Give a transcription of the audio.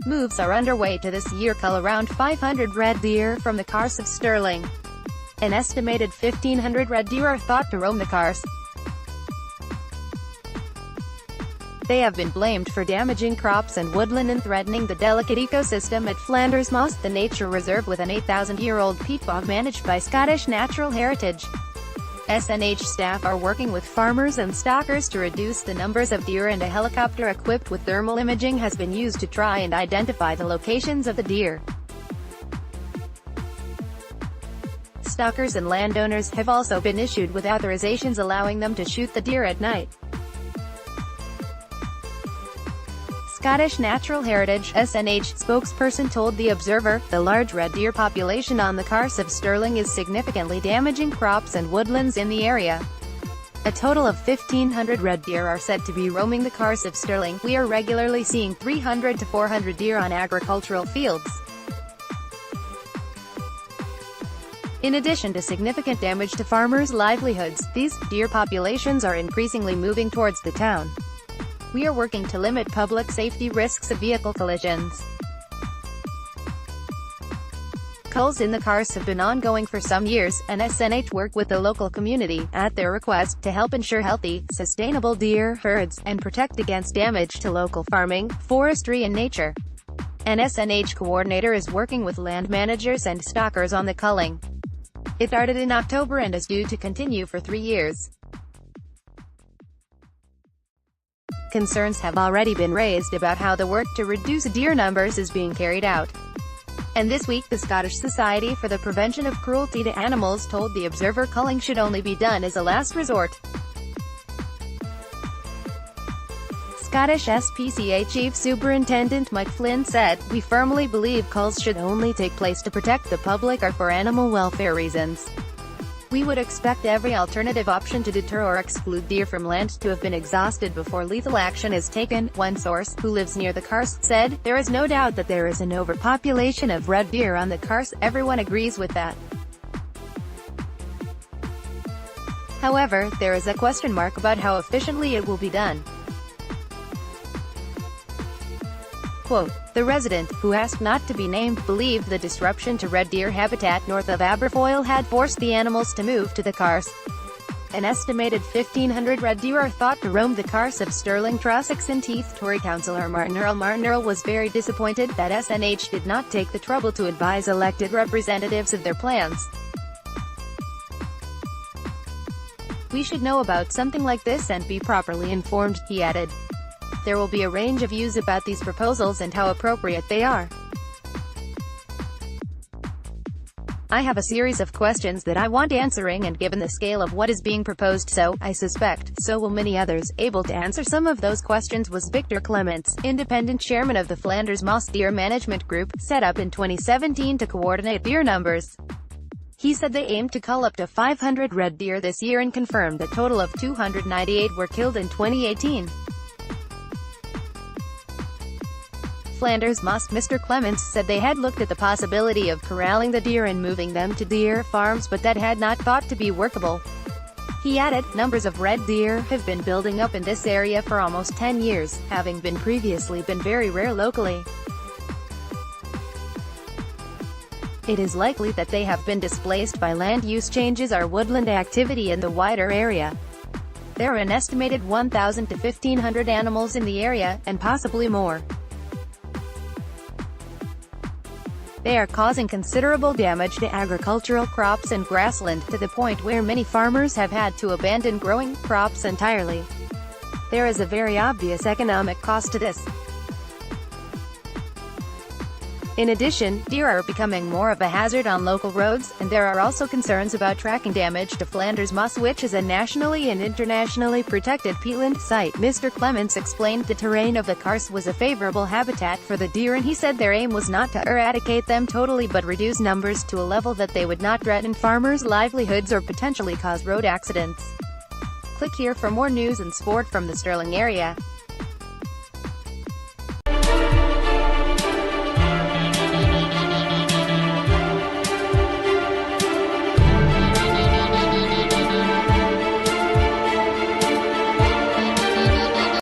Moves are underway to this year cull around 500 red deer from the Carse of Stirling. An estimated 1,500 red deer are thought to roam the Carse. They have been blamed for damaging crops and woodland and threatening the delicate ecosystem at Flanders Moss, the nature reserve with an 8,000-year-old peat bog managed by Scottish Natural Heritage. SNH staff are working with farmers and stalkers to reduce the numbers of deer, and a helicopter equipped with thermal imaging has been used to try and identify the locations of the deer. Stalkers and landowners have also been issued with authorizations allowing them to shoot the deer at night. Scottish Natural Heritage (SNH) spokesperson told The Observer, the large red deer population on the Carse of Stirling is significantly damaging crops and woodlands in the area. A total of 1,500 red deer are said to be roaming the Carse of Stirling. We are regularly seeing 300 to 400 deer on agricultural fields. In addition to significant damage to farmers' livelihoods, these deer populations are increasingly moving towards the town. We are working to limit public safety risks of vehicle collisions. Culls in the Carse have been ongoing for some years, and SNH work with the local community, at their request, to help ensure healthy, sustainable deer herds, and protect against damage to local farming, forestry and nature. An SNH coordinator is working with land managers and stalkers on the culling. It started in October and is due to continue for 3 years. Concerns have already been raised about how the work to reduce deer numbers is being carried out. And this week the Scottish Society for the Prevention of Cruelty to Animals told The Observer culling should only be done as a last resort. Scottish SPCA Chief Superintendent Mike Flynn said, "We firmly believe culls should only take place to protect the public or for animal welfare reasons. We would expect every alternative option to deter or exclude deer from land to have been exhausted before lethal action is taken," one source, who lives near the Carse, said. "There is no doubt that there is an overpopulation of red deer on the Carse, everyone agrees with that. However, there is a question mark about how efficiently it will be done." Quote, "The resident, who asked not to be named, believed the disruption to red deer habitat north of Aberfoyle had forced the animals to move to the Carse. An estimated 1,500 red deer are thought to roam the Carse of Stirling." Trossachs and Teeth Tory councillor Martin Earl was very disappointed that SNH did not take the trouble to advise elected representatives of their plans. "We should know about something like this and be properly informed," he added. "There will be a range of views about these proposals and how appropriate they are. I have a series of questions that I want answering, and given the scale of what is being proposed, I suspect, so will many others." Able to answer some of those questions was Victor Clements, independent chairman of the Flanders Moss Deer Management Group, set up in 2017 to coordinate deer numbers. He said they aimed to cull up to 500 red deer this year and confirmed a total of 298 were killed in 2018. Flanders Moss. Mr. Clements said they had looked at the possibility of corralling the deer and moving them to deer farms, but that had not thought to be workable. He added, "Numbers of red deer have been building up in this area for almost 10 years, having previously been very rare locally. It is likely that they have been displaced by land use changes or woodland activity in the wider area. There are an estimated 1,000 to 1,500 animals in the area, and possibly more. They are causing considerable damage to agricultural crops and grassland, to the point where many farmers have had to abandon growing crops entirely. There is a very obvious economic cost to this. In addition, deer are becoming more of a hazard on local roads, and there are also concerns about tracking damage to Flanders Moss, which is a nationally and internationally protected peatland site." Mr. Clements explained the terrain of the Carse was a favorable habitat for the deer, and he said their aim was not to eradicate them totally but reduce numbers to a level that they would not threaten farmers' livelihoods or potentially cause road accidents. Click here for more news and sport from the Stirling area.